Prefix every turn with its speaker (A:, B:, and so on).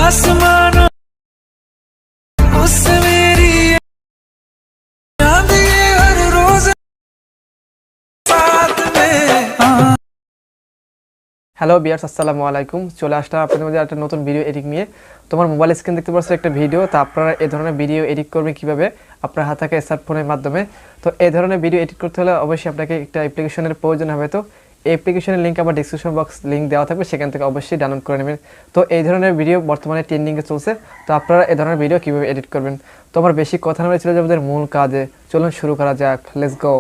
A: आसमानों उससे मेरी याद ये हर रोज साथ में।
B: হ্যালো বিয়ার্স, আসসালামু আলাইকুম। চলে আসলাম আপনাদের মধ্যে একটা নতুন ভিডিও এডিট নিয়ে। তোমার মোবাইল স্ক্রিন দেখতে পাচ্ছ একটা ভিডিও, তো আপনারা এই ধরনের ভিডিও এডিট করবেন কীভাবে আপনার হাতে থাকা স্মার্টফোনের মাধ্যমে। তো এই ধরনের ভিডিও এডিট করতে হলে অবশ্যই আপনাকে একটা অ্যাপ্লিকেশনের প্রয়োজন হবে। তো এই অ্যাপ্লিকেশনের লিঙ্ক আমার ডিসক্রিপশন বক্স লিঙ্ক দেওয়া থাকবে, সেখান থেকে অবশ্যই ডাউনলোড করে নেবেন। তো এই ধরনের ভিডিও বর্তমানে ট্রেন্ডিংয়ে চলছে। তো আপনারা এই ধরনের ভিডিও কীভাবে এডিট করবেন। তো আমার বেশি কথা না বলে চলে যাবো মূল কাজে। চলুন শুরু করা যাক, লেটস গো।